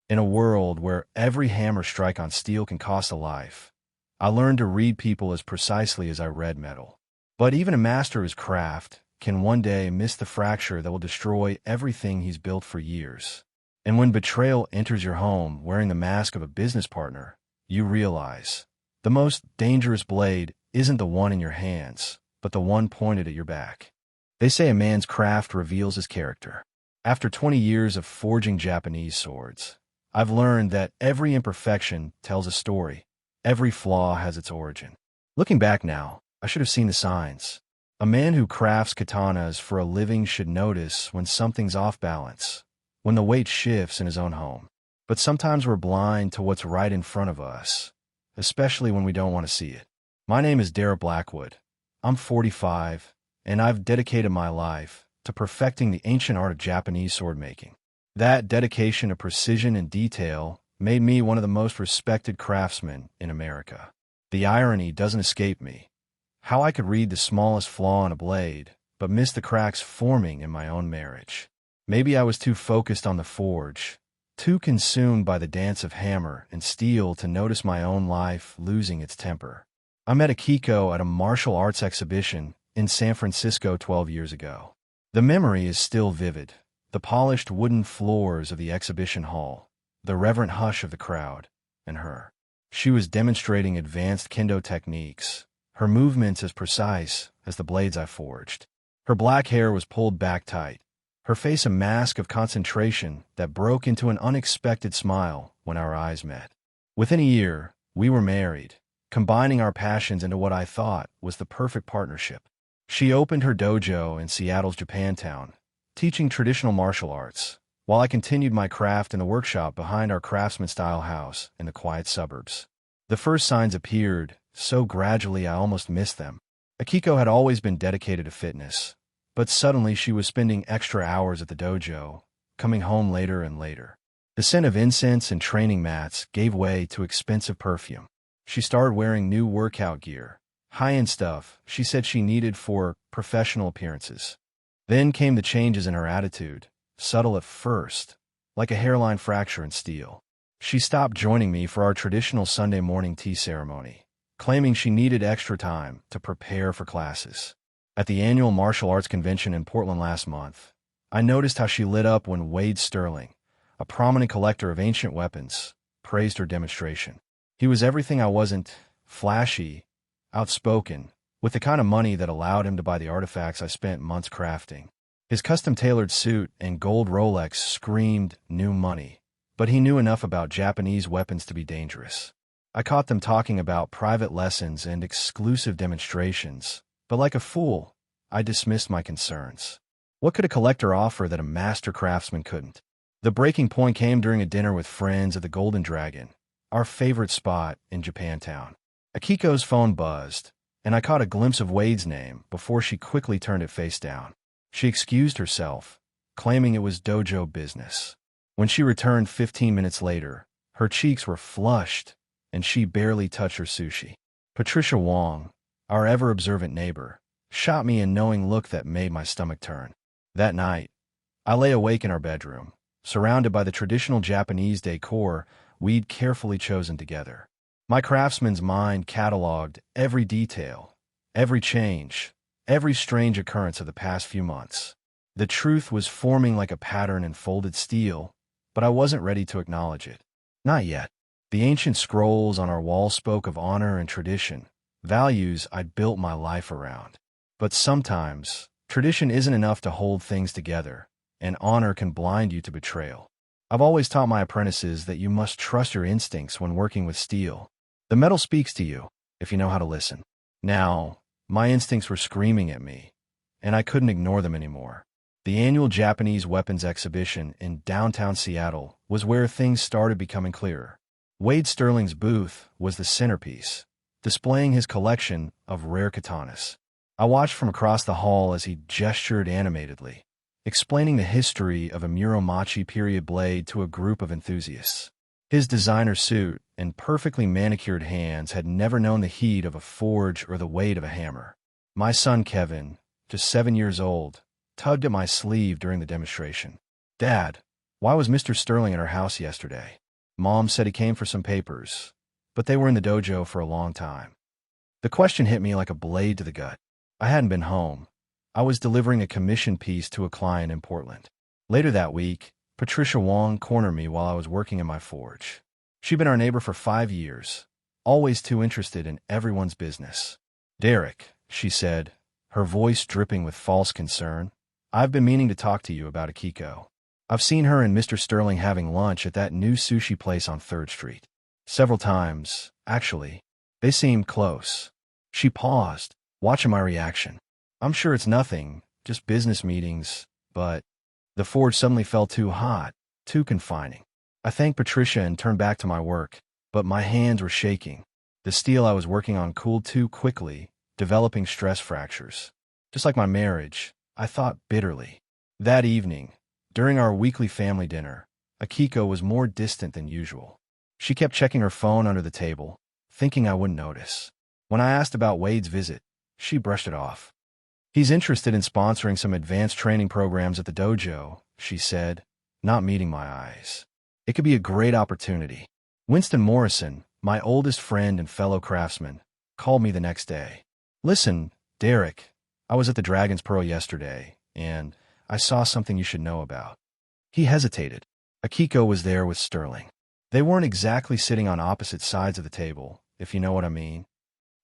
In a world where every hammer strike on steel can cost a life, I learned to read people as precisely as I read metal. But even a master of his craft can one day miss the fracture that will destroy everything he's built for years. And when betrayal enters your home wearing the mask of a business partner, you realize the most dangerous blade isn't the one in your hands, but the one pointed at your back. They say a man's craft reveals his character. After 20 years of forging Japanese swords, I've learned that every imperfection tells a story. Every flaw has its origin. Looking back now, I should have seen the signs. A man who crafts katanas for a living should notice when something's off balance, when the weight shifts in his own home. But sometimes we're blind to what's right in front of us, especially when we don't want to see it. My name is Darrell Blackwood. I'm 45, and I've dedicated my life to perfecting the ancient art of Japanese sword making. That dedication to precision and detail made me one of the most respected craftsmen in America. The irony doesn't escape me. How I could read the smallest flaw in a blade, but miss the cracks forming in my own marriage. Maybe I was too focused on the forge, too consumed by the dance of hammer and steel to notice my own life losing its temper. I met Akiko at a martial arts exhibition in San Francisco 12 years ago. The memory is still vivid. The polished wooden floors of the exhibition hall, the reverent hush of the crowd, and her. She was demonstrating advanced kendo techniques, her movements as precise as the blades I forged. Her black hair was pulled back tight, her face a mask of concentration that broke into an unexpected smile when our eyes met. Within a year, we were married, combining our passions into what I thought was the perfect partnership. She opened her dojo in Seattle's Japantown, teaching traditional martial arts, while I continued my craft in the workshop behind our craftsman-style house in the quiet suburbs. The first signs appeared, so gradually I almost missed them. Akiko had always been dedicated to fitness, but suddenly she was spending extra hours at the dojo, coming home later and later. The scent of incense and training mats gave way to expensive perfume. She started wearing new workout gear, high-end stuff she said she needed for professional appearances. Then came the changes in her attitude, subtle at first, like a hairline fracture in steel. She stopped joining me for our traditional Sunday morning tea ceremony, claiming she needed extra time to prepare for classes. At the annual martial arts convention in Portland last month, I noticed how she lit up when Wade Sterling, a prominent collector of ancient weapons, praised her demonstration. He was everything I wasn't: flashy, outspoken, with the kind of money that allowed him to buy the artifacts I spent months crafting. His custom-tailored suit and gold Rolex screamed new money, but he knew enough about Japanese weapons to be dangerous. I caught them talking about private lessons and exclusive demonstrations, but like a fool, I dismissed my concerns. What could a collector offer that a master craftsman couldn't? The breaking point came during a dinner with friends at the Golden Dragon, our favorite spot in Japantown. Akiko's phone buzzed, and I caught a glimpse of Wade's name before she quickly turned it face down. She excused herself, claiming it was dojo business. When she returned 15 minutes later, her cheeks were flushed, and she barely touched her sushi. Patricia Wong, our ever-observant neighbor, shot me a knowing look that made my stomach turn. That night, I lay awake in our bedroom, surrounded by the traditional Japanese decor we'd carefully chosen together. My craftsman's mind cataloged every detail, every change, every strange occurrence of the past few months. The truth was forming like a pattern in folded steel, but I wasn't ready to acknowledge it. Not yet. The ancient scrolls on our wall spoke of honor and tradition, values I'd built my life around. But sometimes, tradition isn't enough to hold things together, and honor can blind you to betrayal. I've always taught my apprentices that you must trust your instincts when working with steel. The metal speaks to you, if you know how to listen. Now, my instincts were screaming at me, and I couldn't ignore them anymore. The annual Japanese weapons exhibition in downtown Seattle was where things started becoming clearer. Wade Sterling's booth was the centerpiece, displaying his collection of rare katanas. I watched from across the hall as he gestured animatedly, explaining the history of a Muromachi period blade to a group of enthusiasts. His designer suit and perfectly manicured hands had never known the heat of a forge or the weight of a hammer. My son Kevin, just 7 years old, tugged at my sleeve during the demonstration. "Dad, Why was Mr. Sterling at our house yesterday? Mom said he came for some papers, but they were in the dojo for a long time. The question hit me like a blade to the gut. I hadn't been home. I was delivering a commission piece to a client in Portland. Later that week, Patricia Wong cornered me while I was working in my forge. She'd been our neighbor for 5 years, always too interested in everyone's business. "Derek," she said, her voice dripping with false concern, "I've been meaning to talk to you about Akiko. I've seen her and Mr. Sterling having lunch at that new sushi place on 3rd Street. Several times, actually. They seemed close." She paused, watching my reaction. "I'm sure it's nothing, just business meetings, but..." The forge suddenly felt too hot, too confining. I thanked Patricia and turned back to my work, but my hands were shaking. The steel I was working on cooled too quickly, developing stress fractures. Just like my marriage, I thought bitterly. That evening, during our weekly family dinner, Akiko was more distant than usual. She kept checking her phone under the table, thinking I wouldn't notice. When I asked about Wade's visit, she brushed it off. "He's interested in sponsoring some advanced training programs at the dojo," she said, not meeting my eyes. "It could be a great opportunity." Winston Morrison, my oldest friend and fellow craftsman, called me the next day. "Listen, Derek, I was at the Dragon's Pearl yesterday, and I saw something you should know about." He hesitated. Akiko was there with Sterling. They weren't exactly sitting on opposite sides of the table, if you know what I mean.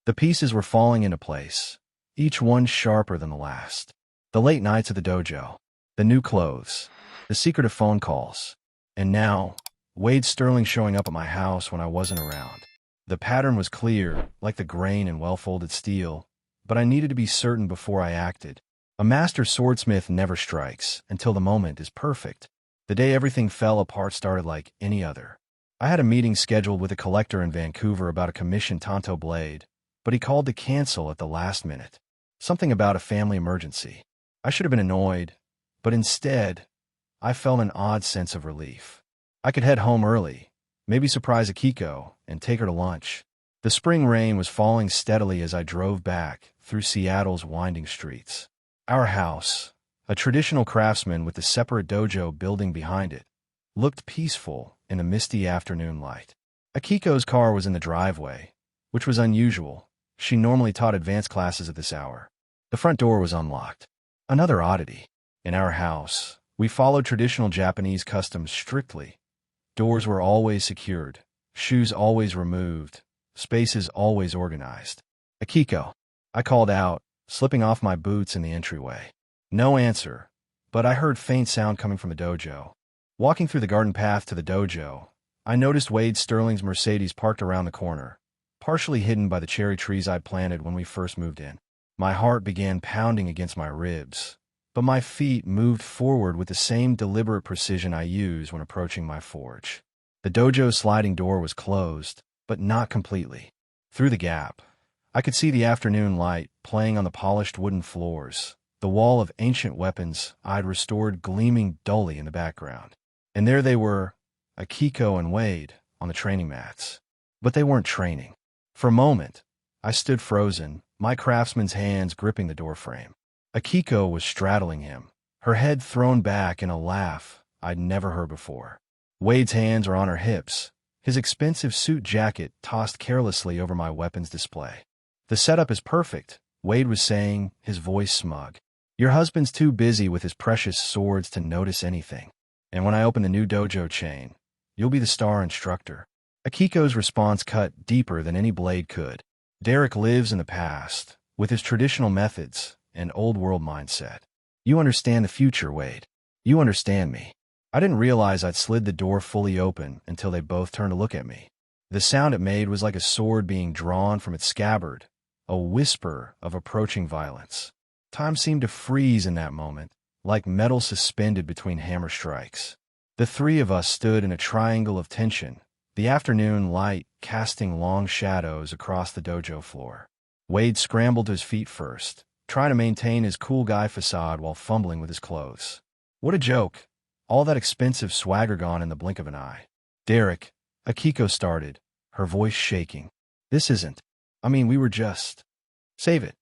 The pieces were falling into place, each one sharper than the last. The late nights at the dojo, the new clothes, the secretive phone calls, and now, Wade Sterling showing up at my house when I wasn't around. The pattern was clear, like the grain in well-folded steel, but I needed to be certain before I acted. A master swordsmith never strikes until the moment is perfect. The day everything fell apart started like any other. I had a meeting scheduled with a collector in Vancouver about a commissioned Tonto blade, but he called to cancel at the last minute. Something about a family emergency. I should have been annoyed, but instead, I felt an odd sense of relief. I could head home early, maybe surprise Akiko, and take her to lunch. The spring rain was falling steadily as I drove back through Seattle's winding streets. Our house, a traditional craftsman with the separate dojo building behind it, looked peaceful in the misty afternoon light. Akiko's car was in the driveway, which was unusual. She normally taught advanced classes at this hour. The front door was unlocked. Another oddity. In our house, we followed traditional Japanese customs strictly. Doors were always secured, shoes always removed, spaces always organized. "Akiko," I called out, slipping off my boots in the entryway. No answer, but I heard faint sound coming from the dojo. Walking through the garden path to the dojo, I noticed Wade Sterling's Mercedes parked around the corner, partially hidden by the cherry trees I'd planted when we first moved in. My heart began pounding against my ribs, but my feet moved forward with the same deliberate precision I use when approaching my forge. The dojo's sliding door was closed, but not completely. Through the gap, I could see the afternoon light playing on the polished wooden floors, the wall of ancient weapons I'd restored gleaming dully in the background. And there they were, Akiko and Wade, on the training mats. But they weren't training. For a moment, I stood frozen, my craftsman's hands gripping the doorframe. Akiko was straddling him, her head thrown back in a laugh I'd never heard before. Wade's hands were on her hips, his expensive suit jacket tossed carelessly over my weapons display. "The setup is perfect," Wade was saying, his voice smug. "Your husband's too busy with his precious swords to notice anything. And when I open the new dojo chain, you'll be the star instructor." Akiko's response cut deeper than any blade could. Derek lives in the past, with his traditional methods and old-world mindset. "You understand the future, Wade. You understand me." I didn't realize I'd slid the door fully open until they both turned to look at me. The sound it made was like a sword being drawn from its scabbard, a whisper of approaching violence. Time seemed to freeze in that moment, like metal suspended between hammer strikes. The three of us stood in a triangle of tension, the afternoon light casting long shadows across the dojo floor. Wade scrambled to his feet first, trying to maintain his cool guy facade while fumbling with his clothes. What a joke. All that expensive swagger gone in the blink of an eye. "Derek," Akiko started, her voice shaking. "This isn't. I mean, we were just..." "Save it."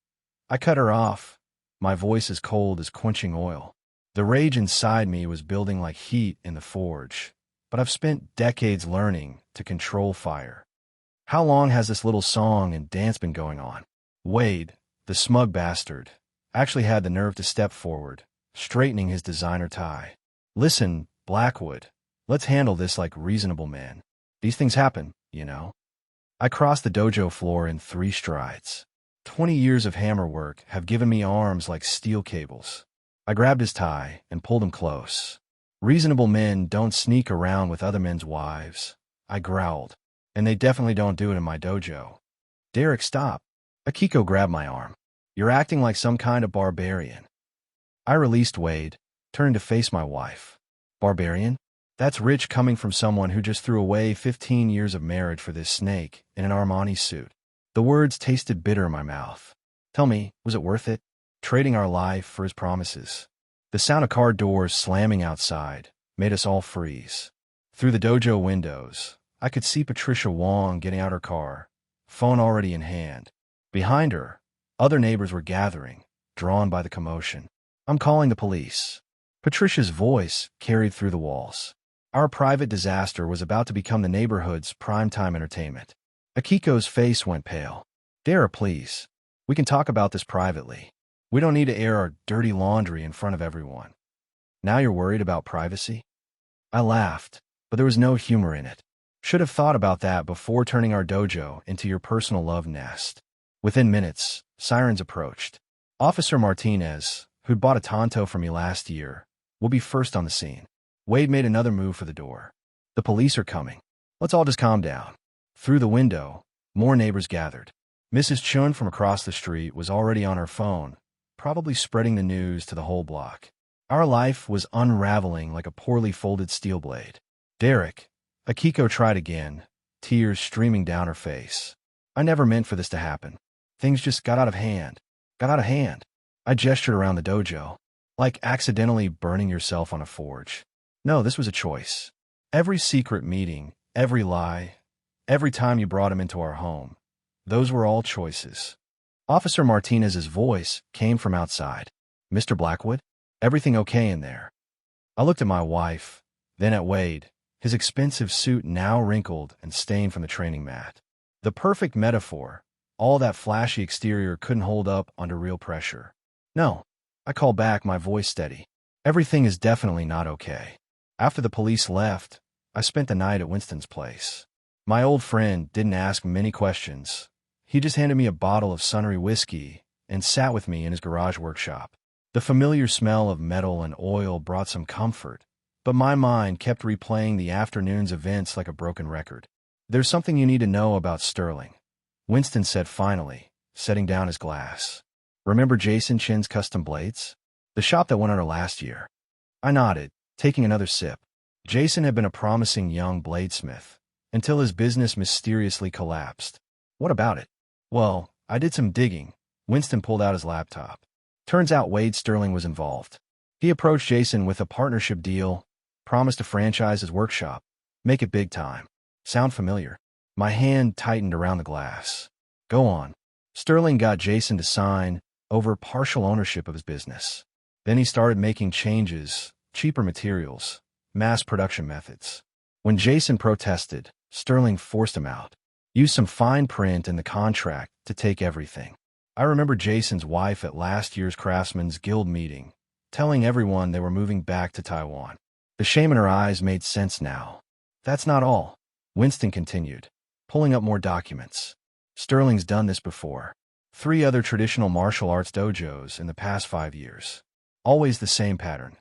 I cut her off, my voice as cold as quenching oil. The rage inside me was building like heat in the forge, but I've spent decades learning to control fire. How long has this little song and dance been going on? Wade, the smug bastard, actually had the nerve to step forward, straightening his designer tie. Listen, Blackwood, let's handle this like reasonable men. These things happen, you know. I crossed the dojo floor in 3 strides. 20 years of hammer work have given me arms like steel cables. I grabbed his tie and pulled him close. Reasonable men don't sneak around with other men's wives, I growled. And they definitely don't do it in my dojo. Derek, stop. Akiko grabbed my arm. You're acting like some kind of barbarian. I released Wade, turned to face my wife. Barbarian? That's rich coming from someone who just threw away 15 years of marriage for this snake in an Armani suit. The words tasted bitter in my mouth. Tell me, was it worth it? Trading our life for his promises. The sound of car doors slamming outside made us all freeze. Through the dojo windows, I could see Patricia Wong getting out her car, phone already in hand. Behind her, other neighbors were gathering, drawn by the commotion. I'm calling the police. Patricia's voice carried through the walls. Our private disaster was about to become the neighborhood's primetime entertainment. Akiko's face went pale. Dara, please. We can talk about this privately. We don't need to air our dirty laundry in front of everyone. Now you're worried about privacy? I laughed, but there was no humor in it. Should have thought about that before turning our dojo into your personal love nest. Within minutes, sirens approached. Officer Martinez, who'd bought a Tonto for me last year, will be first on the scene. Wade made another move for the door. The police are coming. Let's all just calm down. Through the window, more neighbors gathered. Mrs. Chun from across the street was already on her phone, probably spreading the news to the whole block. Our life was unraveling like a poorly folded steel blade. Derek, Akiko tried again, tears streaming down her face. I never meant for this to happen. Things just got out of hand. Got out of hand. I gestured around the dojo, like accidentally burning yourself on a forge. No, this was a choice. Every secret meeting, every lie, every time you brought him into our home, those were all choices. Officer Martinez's voice came from outside. Mr. Blackwood, everything okay in there? I looked at my wife, then at Wade, his expensive suit now wrinkled and stained from the training mat. The perfect metaphor. All that flashy exterior couldn't hold up under real pressure. No, I called back, my voice steady. Everything is definitely not okay. After the police left, I spent the night at Winston's place. My old friend didn't ask many questions. He just handed me a bottle of Sunnery whiskey and sat with me in his garage workshop. The familiar smell of metal and oil brought some comfort, but my mind kept replaying the afternoon's events like a broken record. There's something you need to know about Sterling, Winston said finally, setting down his glass. Remember Jason Chin's custom blades? The shop that went under last year. I nodded, taking another sip. Jason had been a promising young bladesmith, until his business mysteriously collapsed. What about it? Well, I did some digging. Winston pulled out his laptop. Turns out Wade Sterling was involved. He approached Jason with a partnership deal, promised to franchise his workshop, make it big time. Sound familiar? My hand tightened around the glass. Go on. Sterling got Jason to sign over partial ownership of his business. Then he started making changes, cheaper materials, mass production methods. When Jason protested, Sterling forced him out. Used some fine print in the contract to take everything. I remember Jason's wife at last year's Craftsman's Guild meeting, telling everyone they were moving back to Taiwan. The shame in her eyes made sense now. That's not all, Winston continued, pulling up more documents. Sterling's done this before. 3 other traditional martial arts dojos in the past 5 years. Always the same pattern.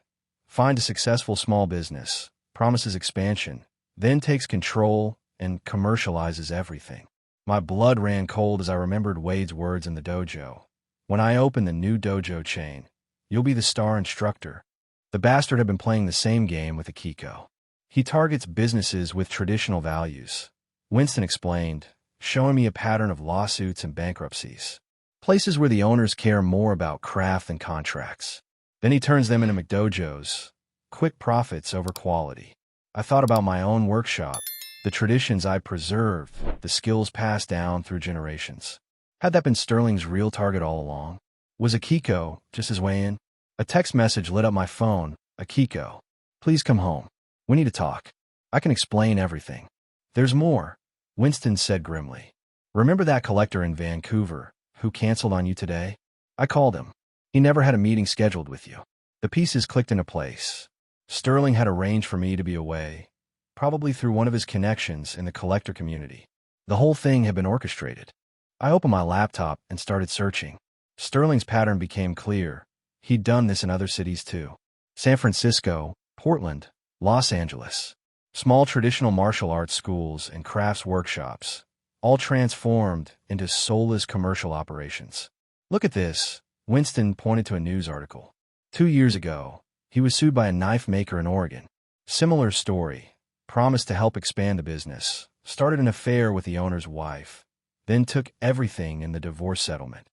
Find a successful small business, promises expansion, then takes control and commercializes everything. My blood ran cold as I remembered Wade's words in the dojo. When I open the new dojo chain, you'll be the star instructor. The bastard had been playing the same game with Akiko. He targets businesses with traditional values. Winston explained, showing me a pattern of lawsuits and bankruptcies. Places where the owners care more about craft than contracts. Then he turns them into McDojos. Quick profits over quality. I thought about my own workshop, the traditions I preserved, the skills passed down through generations. Had that been Sterling's real target all along? Was Akiko just his way in? A text message lit up my phone. Akiko, please come home. We need to talk. I can explain everything. There's more, Winston said grimly. Remember that collector in Vancouver who canceled on you today? I called him. He never had a meeting scheduled with you. The pieces clicked into place. Sterling had arranged for me to be away, probably through one of his connections in the collector community. The whole thing had been orchestrated. I opened my laptop and started searching. Sterling's pattern became clear. He'd done this in other cities too. San Francisco, Portland, Los Angeles. Small traditional martial arts schools and crafts workshops, all transformed into soulless commercial operations. Look at this, Winston pointed to a news article. 2 years ago, he was sued by a knife maker in Oregon. Similar story. Promised to help expand the business. Started an affair with the owner's wife. Then took everything in the divorce settlement.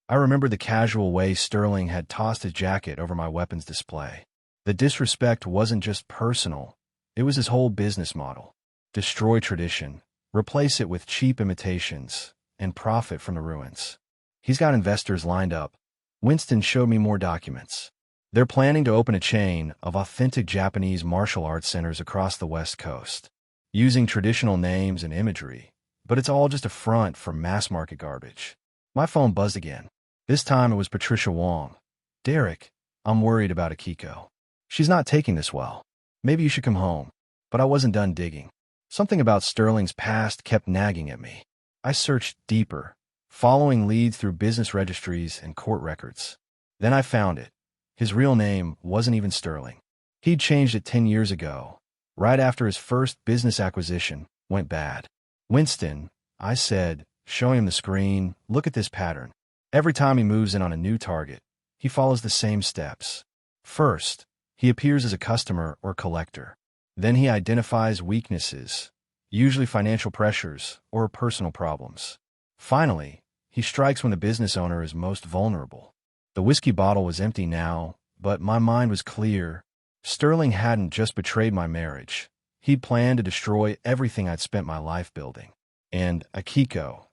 I remember the casual way Sterling had tossed his jacket over my weapons display. The disrespect wasn't just personal. It was his whole business model. Destroy tradition, replace it with cheap imitations, and profit from the ruins. He's got investors lined up. Winston showed me more documents. They're planning to open a chain of authentic Japanese martial arts centers across the West Coast, using traditional names and imagery, but it's all just a front for mass-market garbage. My phone buzzed again. This time it was Patricia Wong. Derek, I'm worried about Akiko. She's not taking this well. Maybe you should come home. But I wasn't done digging. Something about Sterling's past kept nagging at me. I searched deeper, following leads through business registries and court records. Then I found it. His real name wasn't even Sterling. He'd changed it 10 years ago, right after his first business acquisition went bad. Winston, I said, showing him the screen, look at this pattern. Every time he moves in on a new target, he follows the same steps. First, he appears as a customer or collector. Then he identifies weaknesses, usually financial pressures or personal problems. Finally, he strikes when the business owner is most vulnerable. The whiskey bottle was empty now, but my mind was clear. Sterling hadn't just betrayed my marriage. He'd planned to destroy everything I'd spent my life building. And Akiko,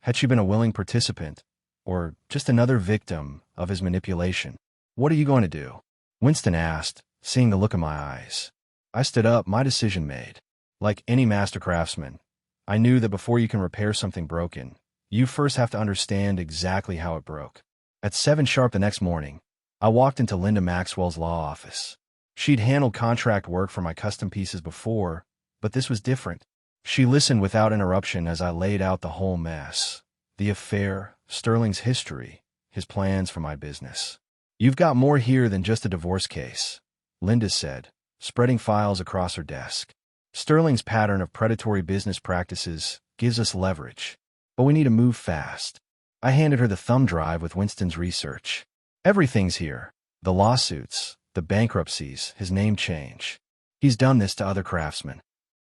had she been a willing participant, or just another victim of his manipulation? What are you going to do? Winston asked, seeing the look in my eyes. I stood up, my decision made. Like any master craftsman, I knew that before you can repair something broken, you first have to understand exactly how it broke. At 7 sharp the next morning, I walked into Linda Maxwell's law office. She'd handled contract work for my custom pieces before, but this was different. She listened without interruption as I laid out the whole mess. The affair, Sterling's history, his plans for my business. You've got more here than just a divorce case, Linda said, spreading files across her desk. Sterling's pattern of predatory business practices gives us leverage, but we need to move fast. I handed her the thumb drive with Winston's research. Everything's here. The lawsuits, the bankruptcies, his name change. He's done this to other craftsmen.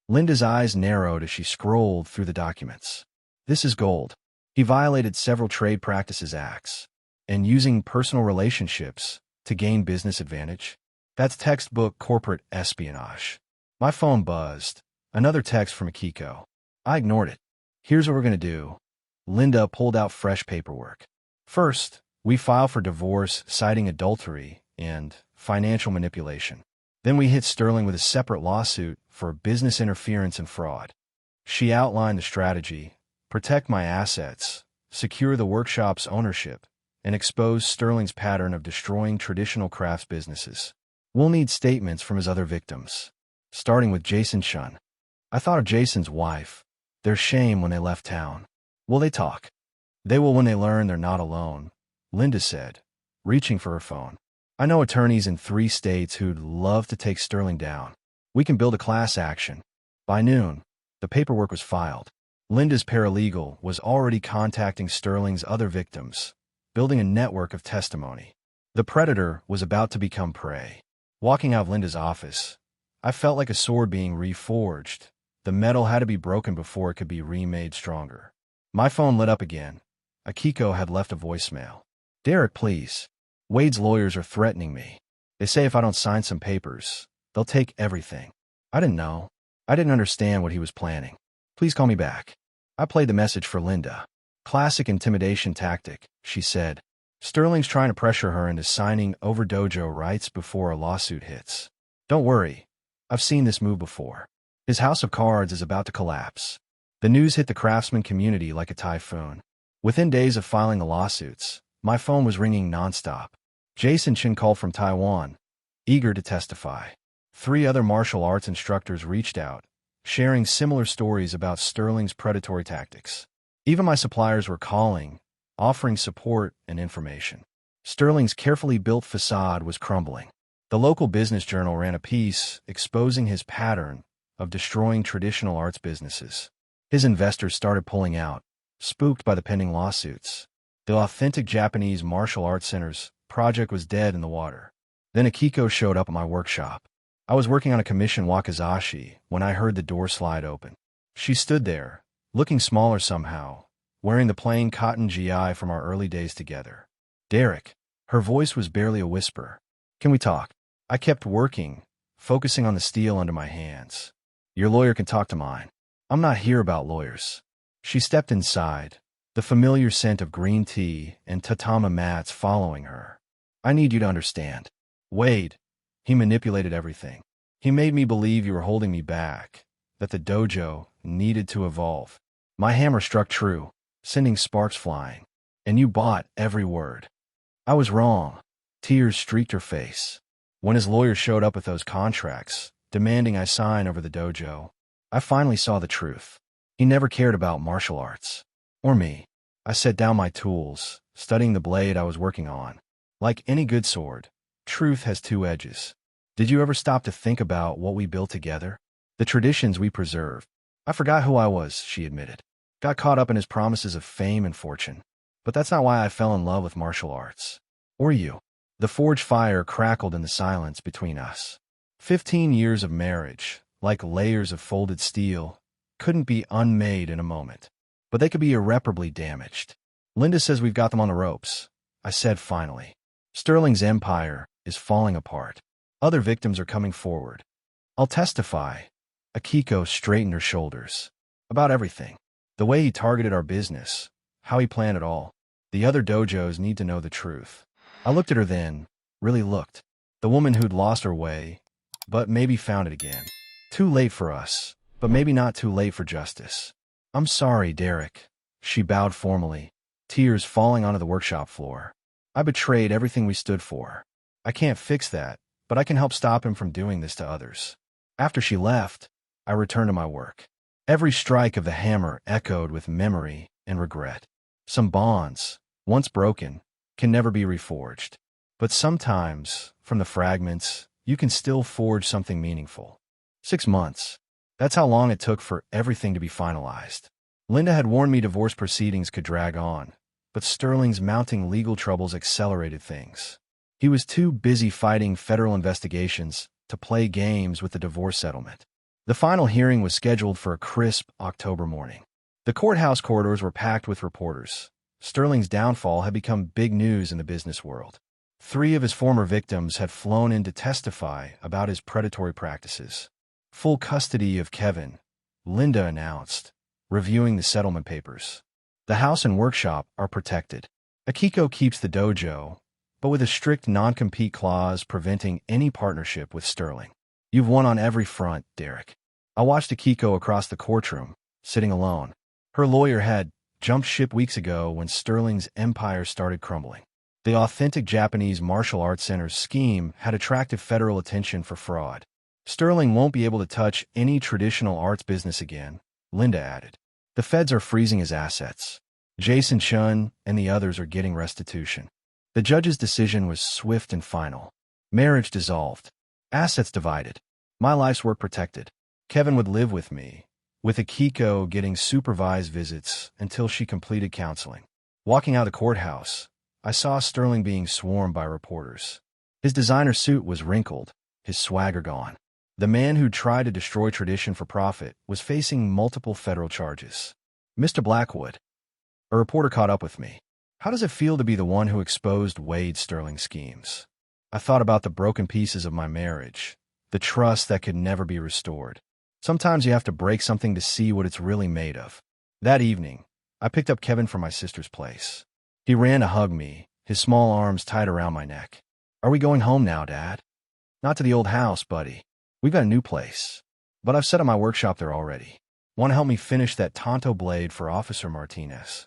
Linda's eyes narrowed as she scrolled through the documents. This is gold. He violated several trade practices acts, and using personal relationships to gain business advantage. That's textbook corporate espionage. My phone buzzed. Another text from Akiko. I ignored it. Here's what we're going to do. Linda pulled out fresh paperwork. First, we file for divorce citing adultery and financial manipulation. Then we hit Sterling with a separate lawsuit for business interference and fraud. She outlined the strategy: protect my assets, secure the workshop's ownership, and expose Sterling's pattern of destroying traditional crafts businesses. We'll need statements from his other victims, starting with Jason Shun. I thought of Jason's wife. Their shame when they left town. Will they talk? They will when they learn they're not alone, Linda said, reaching for her phone. I know attorneys in 3 states who'd love to take Sterling down. We can build a class action. By noon, the paperwork was filed. Linda's paralegal was already contacting Sterling's other victims, building a network of testimony. The predator was about to become prey. Walking out of Linda's office, I felt like a sword being reforged. The metal had to be broken before it could be remade stronger. My phone lit up again. Akiko had left a voicemail. Derek, please. Wade's lawyers are threatening me. They say if I don't sign some papers, they'll take everything. I didn't know. I didn't understand what he was planning. Please call me back. I played the message for Linda. Classic intimidation tactic, she said. Sterling's trying to pressure her into signing over dojo rights before a lawsuit hits. Don't worry. I've seen this move before. His house of cards is about to collapse. The news hit the craftsman community like a typhoon. Within days of filing the lawsuits, my phone was ringing nonstop. Jason Chin called from Taiwan, eager to testify. 3 other martial arts instructors reached out, sharing similar stories about Sterling's predatory tactics. Even my suppliers were calling, offering support and information. Sterling's carefully built facade was crumbling. The local business journal ran a piece exposing his pattern of destroying traditional arts businesses. His investors started pulling out, spooked by the pending lawsuits. The authentic Japanese martial arts center's project was dead in the water. Then Akiko showed up at my workshop. I was working on a commission wakizashi when I heard the door slide open. She stood there, looking smaller somehow, wearing the plain cotton GI from our early days together. Derek. Her voice was barely a whisper. Can we talk? I kept working, focusing on the steel under my hands. Your lawyer can talk to mine. I'm not here about lawyers. She stepped inside, the familiar scent of green tea and tatama mats following her. I need you to understand. Wade. He manipulated everything. He made me believe you were holding me back, that the dojo needed to evolve. My hammer struck true, sending sparks flying. And you bought every word. I was wrong. Tears streaked her face. When his lawyer showed up with those contracts, demanding I sign over the dojo, I finally saw the truth. He never cared about martial arts. Or me. I set down my tools, studying the blade I was working on. Like any good sword, truth has 2 edges. Did you ever stop to think about what we built together? The traditions we preserved. I forgot who I was, she admitted. Got caught up in his promises of fame and fortune. But that's not why I fell in love with martial arts. Or you. The forge fire crackled in the silence between us. 15 years of marriage, like layers of folded steel, couldn't be unmade in a moment. But they could be irreparably damaged. Linda says we've got them on the ropes, I said finally. Sterling's empire is falling apart. Other victims are coming forward. I'll testify. Akiko straightened her shoulders. About everything. The way he targeted our business. How he planned it all. The other dojos need to know the truth. I looked at her then, really looked. The woman who'd lost her way, but maybe found it again. Too late for us, but maybe not too late for justice. I'm sorry, Derek. She bowed formally, tears falling onto the workshop floor. I betrayed everything we stood for. I can't fix that, but I can help stop him from doing this to others. After she left, I returned to my work. Every strike of the hammer echoed with memory and regret. Some bonds, once broken, can never be reforged. But sometimes, from the fragments, you can still forge something meaningful. 6 months. That's how long it took for everything to be finalized. Linda had warned me divorce proceedings could drag on, but Sterling's mounting legal troubles accelerated things. He was too busy fighting federal investigations to play games with the divorce settlement. The final hearing was scheduled for a crisp October morning. The courthouse corridors were packed with reporters. Sterling's downfall had become big news in the business world. 3 of his former victims had flown in to testify about his predatory practices. Full custody of Kevin, Linda announced, reviewing the settlement papers. The house and workshop are protected. Akiko keeps the dojo, but with a strict non-compete clause preventing any partnership with Sterling. You've won on every front, Derek. I watched Akiko across the courtroom, sitting alone. Her lawyer had jumped ship weeks ago when Sterling's empire started crumbling. The authentic Japanese martial arts center's scheme had attracted federal attention for fraud. Sterling won't be able to touch any traditional arts business again, Linda added. The feds are freezing his assets. Jason Chun and the others are getting restitution. The judge's decision was swift and final. Marriage dissolved. Assets divided. My life's work protected. Kevin would live with me, with Akiko getting supervised visits until she completed counseling. Walking out of the courthouse, I saw Sterling being swarmed by reporters. His designer suit was wrinkled, his swagger gone. The man who tried to destroy tradition for profit was facing multiple federal charges. Mr. Blackwood. A reporter caught up with me. How does it feel to be the one who exposed Wade Sterling's schemes? I thought about the broken pieces of my marriage, the trust that could never be restored. Sometimes you have to break something to see what it's really made of. That evening, I picked up Kevin from my sister's place. He ran to hug me, his small arms tight around my neck. "Are we going home now, Dad?" "Not to the old house, buddy. We've got a new place. But I've set up my workshop there already. Want to help me finish that Tonto blade for Officer Martinez?"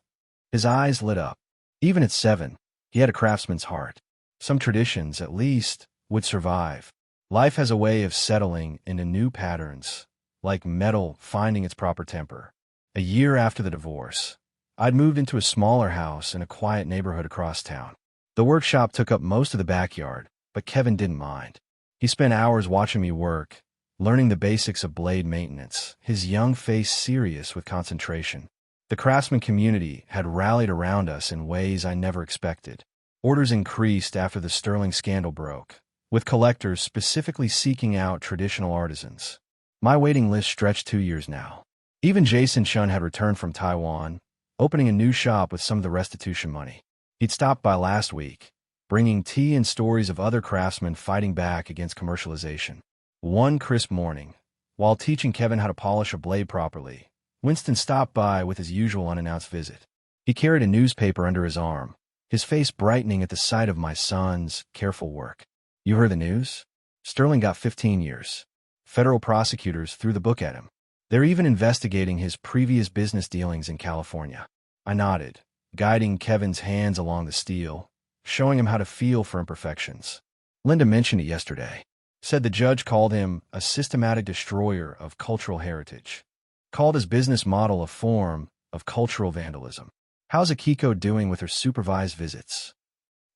His eyes lit up. Even at 7, he had a craftsman's heart. Some traditions, at least, would survive. Life has a way of settling into new patterns, like metal finding its proper temper. A year after the divorce, I'd moved into a smaller house in a quiet neighborhood across town. The workshop took up most of the backyard, but Kevin didn't mind. He spent hours watching me work, learning the basics of blade maintenance, his young face serious with concentration. The craftsman community had rallied around us in ways I never expected. Orders increased after the Sterling scandal broke, with collectors specifically seeking out traditional artisans. My waiting list stretched 2 years now. Even Jason Chun had returned from Taiwan, opening a new shop with some of the restitution money. He'd stopped by last week, bringing tea and stories of other craftsmen fighting back against commercialization. One crisp morning, while teaching Kevin how to polish a blade properly, Winston stopped by with his usual unannounced visit. He carried a newspaper under his arm, his face brightening at the sight of my son's careful work. "You heard the news? Sterling got 15 years. Federal prosecutors threw the book at him. They're even investigating his previous business dealings in California." I nodded, guiding Kevin's hands along the steel, showing him how to feel for imperfections. "Linda mentioned it yesterday. Said the judge called him a systematic destroyer of cultural heritage. Called his business model a form of cultural vandalism. How's Akiko doing with her supervised visits?"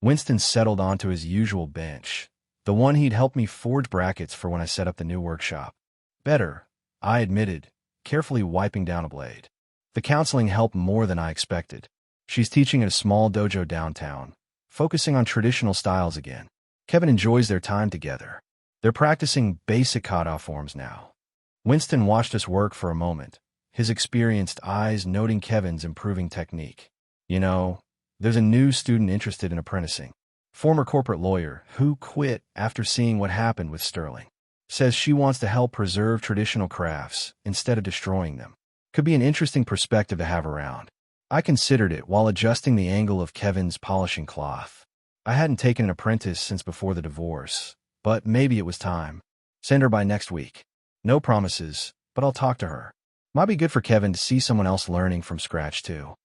Winston settled onto his usual bench, the one he'd helped me forge brackets for when I set up the new workshop. "Better," I admitted, carefully wiping down a blade. The counseling helped more than I expected. She's teaching at a small dojo downtown, focusing on traditional styles again. Kevin enjoys their time together. They're practicing basic kata forms now. Winston watched us work for a moment, his experienced eyes noting Kevin's improving technique. "You know, there's a new student interested in apprenticing. Former corporate lawyer who quit after seeing what happened with Sterling. Says she wants to help preserve traditional crafts instead of destroying them. Could be an interesting perspective to have around." I considered it while adjusting the angle of Kevin's polishing cloth. I hadn't taken an apprentice since before the divorce, but maybe it was time. "Send her by next week. No promises, but I'll talk to her." Might be good for Kevin to see someone else learning from scratch too.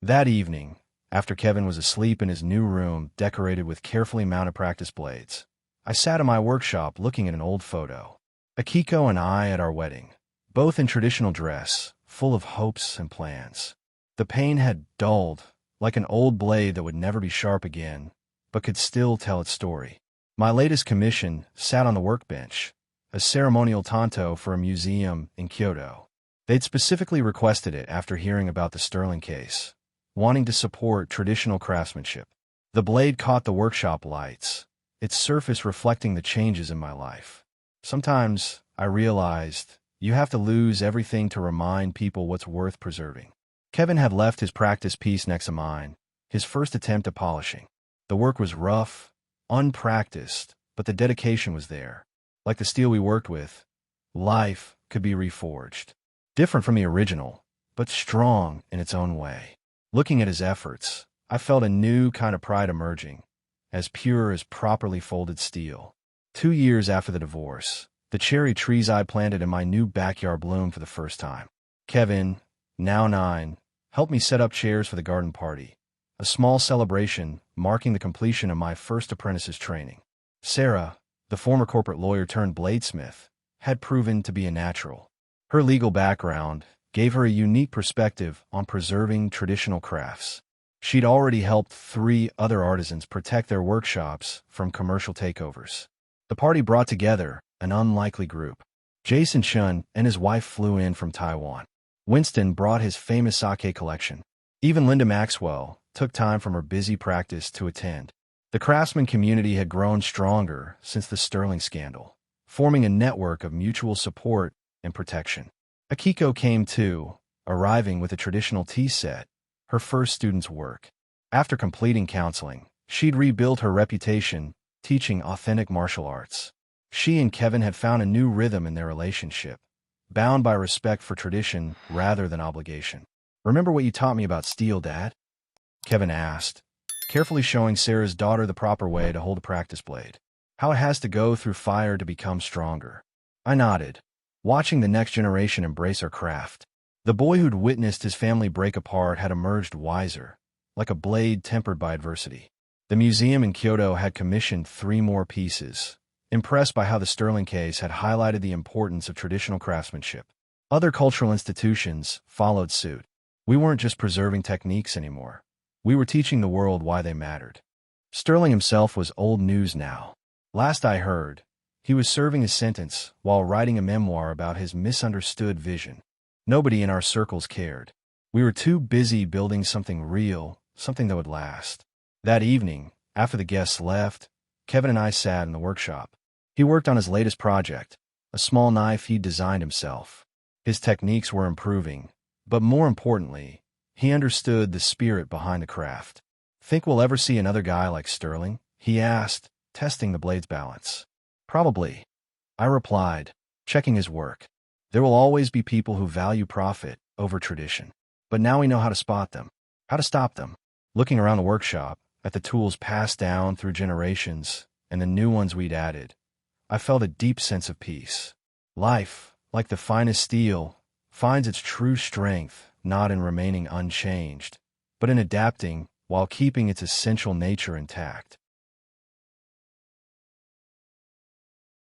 That evening, after Kevin was asleep in his new room decorated with carefully mounted practice blades, I sat in my workshop looking at an old photo. Akiko and I at our wedding, both in traditional dress, full of hopes and plans. The pain had dulled, like an old blade that would never be sharp again, but could still tell its story. My latest commission sat on the workbench, a ceremonial tanto for a museum in Kyoto. They'd specifically requested it after hearing about the Sterling case, wanting to support traditional craftsmanship. The blade caught the workshop lights, its surface reflecting the changes in my life. Sometimes, I realized, you have to lose everything to remind people what's worth preserving. Kevin had left his practice piece next to mine, his first attempt at polishing. The work was rough, unpracticed, but the dedication was there. Like the steel we worked with, life could be reforged. Different from the original, but strong in its own way. Looking at his efforts, I felt a new kind of pride emerging, as pure as properly folded steel. 2 years after the divorce, the cherry trees I planted in my new backyard bloomed for the first time. Kevin, now 9, helped me set up chairs for the garden party, a small celebration marking the completion of my first apprentice's training. Sarah, the former corporate lawyer turned bladesmith, had proven to be a natural. Her legal background gave her a unique perspective on preserving traditional crafts. She'd already helped 3 other artisans protect their workshops from commercial takeovers. The party brought together an unlikely group. Jason Chun and his wife flew in from Taiwan. Winston brought his famous sake collection. Even Linda Maxwell took time from her busy practice to attend. The craftsman community had grown stronger since the Sterling scandal, forming a network of mutual support and protection. Akiko came too, arriving with a traditional tea set, her first student's work. After completing counseling, she'd rebuilt her reputation teaching authentic martial arts. She and Kevin had found a new rhythm in their relationship, bound by respect for tradition rather than obligation. "Remember what you taught me about steel, Dad?" Kevin asked, carefully showing Sarah's daughter the proper way to hold a practice blade. How it has to go through fire to become stronger. I nodded, watching the next generation embrace our craft. The boy who'd witnessed his family break apart had emerged wiser, like a blade tempered by adversity. The museum in Kyoto had commissioned 3 more pieces, impressed by how the sterling case had highlighted the importance of traditional craftsmanship. Other cultural institutions followed suit. We weren't just preserving techniques anymore. We were teaching the world why they mattered. Sterling himself was old news now. Last I heard, he was serving his sentence while writing a memoir about his misunderstood vision. Nobody in our circles cared. We were too busy building something real, something that would last. That evening, after the guests left, Kevin and I sat in the workshop. He worked on his latest project, a small knife he'd designed himself. His techniques were improving, but more importantly, he understood the spirit behind the craft. "Think we'll ever see another guy like Sterling?" he asked, testing the blade's balance. "Probably," I replied, checking his work. "There will always be people who value profit over tradition. But now we know how to spot them, how to stop them." Looking around the workshop, at the tools passed down through generations and the new ones we'd added, I felt a deep sense of peace. Life, like the finest steel, finds its true strength not in remaining unchanged, but in adapting while keeping its essential nature intact.